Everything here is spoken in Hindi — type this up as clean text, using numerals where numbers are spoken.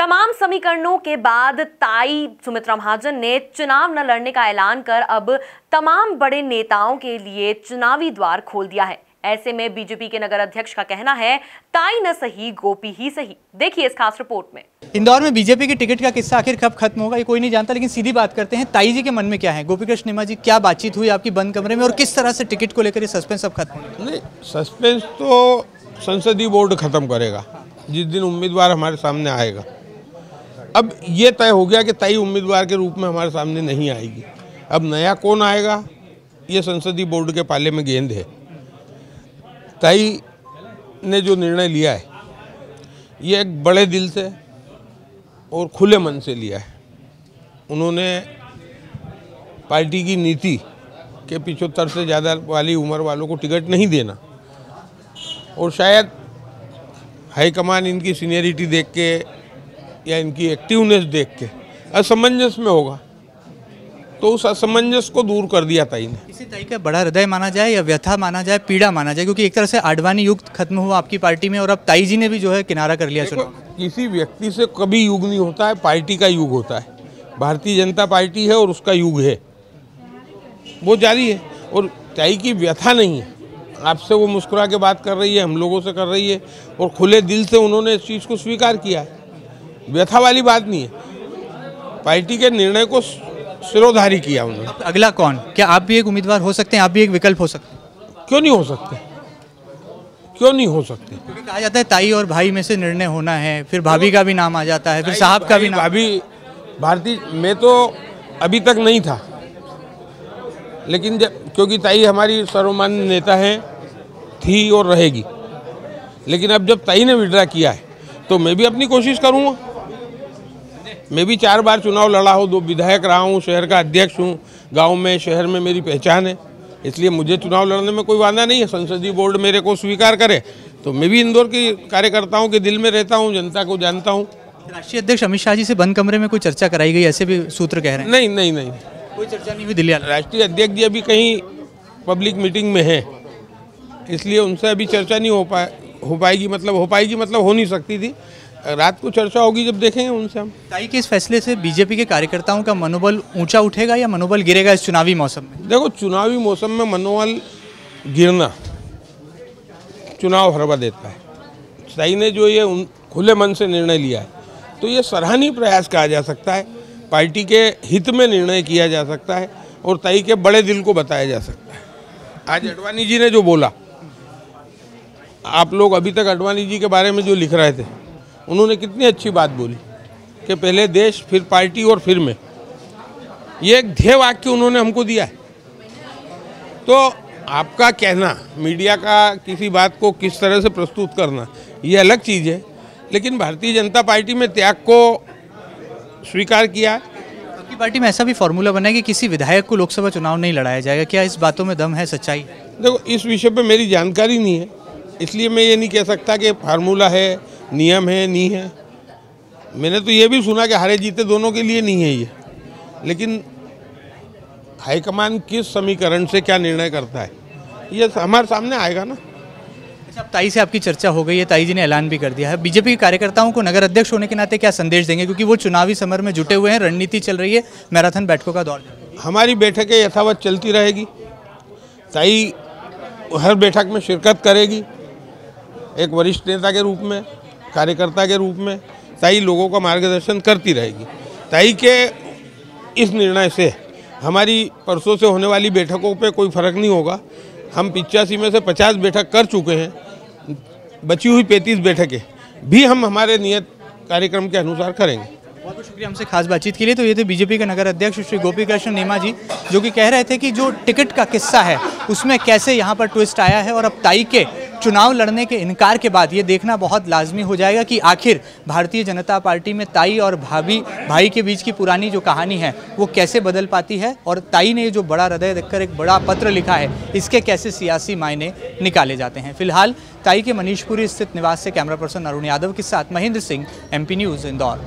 तमाम समीकरणों के बाद ताई सुमित्रा महाजन ने चुनाव न लड़ने का ऐलान कर अब तमाम बड़े नेताओं के लिए चुनावी द्वार खोल दिया है। ऐसे में बीजेपी के नगर अध्यक्ष का कहना है, ताई न सही गोपी ही सही। देखिए इस खास रिपोर्ट में। इंदौर में बीजेपी की टिकट का किस्सा आखिर कब खत्म होगा ये कोई नहीं जानता, लेकिन सीधी बात करते हैं, ताई जी के मन में क्या है? गोपी कृष्ण नेमा जी, क्या बातचीत हुई आपकी बंद कमरे में और किस तरह से टिकट को लेकर ये सस्पेंस अब खत्म होगा? नहीं, सस्पेंस तो संसदीय बोर्ड खत्म करेगा जिस दिन उम्मीदवार हमारे सामने आएगा। अब ये तय हो गया कि ताई उम्मीदवार के रूप में हमारे सामने नहीं आएगी। अब नया कौन आएगा ये संसदीय बोर्ड के पाले में गेंद है। ताई ने जो निर्णय लिया है ये एक बड़े दिल से और खुले मन से लिया है। उन्होंने पार्टी की नीति के 75 से ज़्यादा वाली उम्र वालों को टिकट नहीं देना, और शायद हाईकमान इनकी सीनियरिटी देख के या इनकी एक्टिवनेस देख के असमंजस में होगा, तो उस असमंजस को दूर कर दिया ताई ने। इसी ताई का बड़ा हृदय माना जाए या व्यथा माना जाए, पीड़ा माना जाए, क्योंकि एक तरह से आडवाणी युग खत्म हुआ आपकी पार्टी में और अब ताई जी ने भी जो है किनारा कर लिया चुनाव। किसी व्यक्ति से कभी युग नहीं होता है, पार्टी का युग होता है। भारतीय जनता पार्टी है और उसका युग है, वो जारी है। और ताई की व्यथा नहीं है, आपसे वो मुस्कुरा के बात कर रही है, हम लोगों से कर रही है, और खुले दिल से उन्होंने इस चीज़ को स्वीकार किया है। व्यथा वाली बात नहीं है, पार्टी के निर्णय को सिरोधारी किया उन्होंने। अगला कौन? क्या आप भी एक उम्मीदवार हो सकते हैं? आप भी एक विकल्प हो सकते हैं? क्यों नहीं हो सकते? क्यों नहीं हो सकते? क्योंकि कहा जाता है ताई और भाई में से निर्णय होना है, फिर भाभी का भी नाम आ जाता है, फिर साहब का भी नाम। भाभी भारती में तो अभी तक नहीं था, लेकिन क्योंकि ताई हमारी सर्वमान्य नेता है, थी और रहेगी, लेकिन अब जब ताई ने विड्रा किया है तो मैं भी अपनी कोशिश करूँगा। मैं भी 4 बार चुनाव लड़ा हूँ, 2 विधायक रहा हूँ, शहर का अध्यक्ष हूँ, गांव में शहर में मेरी पहचान है, इसलिए मुझे चुनाव लड़ने में कोई वादा नहीं है। संसदीय बोर्ड मेरे को स्वीकार करे तो मैं भी इंदौर के कार्यकर्ताओं के दिल में रहता हूँ, जनता को जानता हूँ। राष्ट्रीय अध्यक्ष अमित शाह जी से बंद कमरे में कोई चर्चा कराई गई, ऐसे भी सूत्र कह रहे हैं? नहीं नहीं नहीं, कोई चर्चा नहीं हुई। दिल्ली राष्ट्रीय अध्यक्ष जी अभी कहीं पब्लिक मीटिंग में है, इसलिए उनसे अभी चर्चा नहीं हो पाएगी, मतलब हो नहीं सकती थी। रात को चर्चा होगी, जब देखेंगे उनसे हम। ताई के इस फैसले से बीजेपी के कार्यकर्ताओं का मनोबल ऊंचा उठेगा या मनोबल गिरेगा इस चुनावी मौसम में? देखो, चुनावी मौसम में मनोबल गिरना चुनाव हरवा देता है। ताई ने जो ये खुले मन से निर्णय लिया है तो ये सराहनीय प्रयास कहा जा सकता है, पार्टी के हित में निर्णय किया जा सकता है और ताई के बड़े दिल को बताया जा सकता है। आज अडवाणी जी ने जो बोला, आप लोग अभी तक अडवाणी जी के बारे में जो लिख रहे थे, उन्होंने कितनी अच्छी बात बोली कि पहले देश फिर पार्टी और फिर मैं। ये एक ध्येय वाक्य उन्होंने हमको दिया है। तो आपका कहना, मीडिया का किसी बात को किस तरह से प्रस्तुत करना, ये अलग चीज़ है, लेकिन भारतीय जनता पार्टी में त्याग को स्वीकार किया। आपकी पार्टी में ऐसा भी फॉर्मूला बना है कि किसी विधायक को लोकसभा चुनाव नहीं लड़ाया जाएगा, क्या इस बातों में दम है, सच्चाई? देखो, इस विषय पे मेरी जानकारी नहीं है, इसलिए मैं ये नहीं कह सकता कि फार्मूला है, नियम है, नहीं है। मैंने तो ये भी सुना कि हारे जीते दोनों के लिए नहीं है ये, लेकिन हाईकमान किस समीकरण से क्या निर्णय करता है ये हमारे सामने आएगा ना। अब ताई से आपकी चर्चा हो गई है, ताई जी ने ऐलान भी कर दिया है। बीजेपी के कार्यकर्ताओं को नगर अध्यक्ष होने के नाते क्या संदेश देंगे, क्योंकि वो चुनावी समर में जुटे हुए हैं, रणनीति चल रही है, मैराथन बैठकों का दौर? हमारी बैठकें यथावत चलती रहेगी। ताई हर बैठक में शिरकत करेगी, एक वरिष्ठ नेता के रूप में, कार्यकर्ता के रूप में ताई लोगों का मार्गदर्शन करती रहेगी। ताई के इस निर्णय से हमारी परसों से होने वाली बैठकों पे कोई फर्क नहीं होगा। हम 85 में से 50 बैठक कर चुके हैं, बची हुई 35 बैठकें भी हम हमारे नियत कार्यक्रम के अनुसार करेंगे। बहुत बहुत शुक्रिया हमसे खास बातचीत के लिए। तो ये थे बीजेपी के नगर अध्यक्ष श्री गोपी कृष्ण नेमा जी, जो कि कह रहे थे कि जो टिकट का किस्सा है उसमें कैसे यहाँ पर ट्विस्ट आया है, और अब ताई के चुनाव लड़ने के इनकार के बाद ये देखना बहुत लाजमी हो जाएगा कि आखिर भारतीय जनता पार्टी में ताई और भाई के बीच की पुरानी जो कहानी है वो कैसे बदल पाती है, और ताई ने जो बड़ा हृदय देखकर एक बड़ा पत्र लिखा है, इसके कैसे सियासी मायने निकाले जाते हैं। फिलहाल ताई के मनीषपुरी स्थित निवास से कैमरा पर्सन अरुण यादव के साथ महेंद्र सिंह, MP न्यूज़, इंदौर।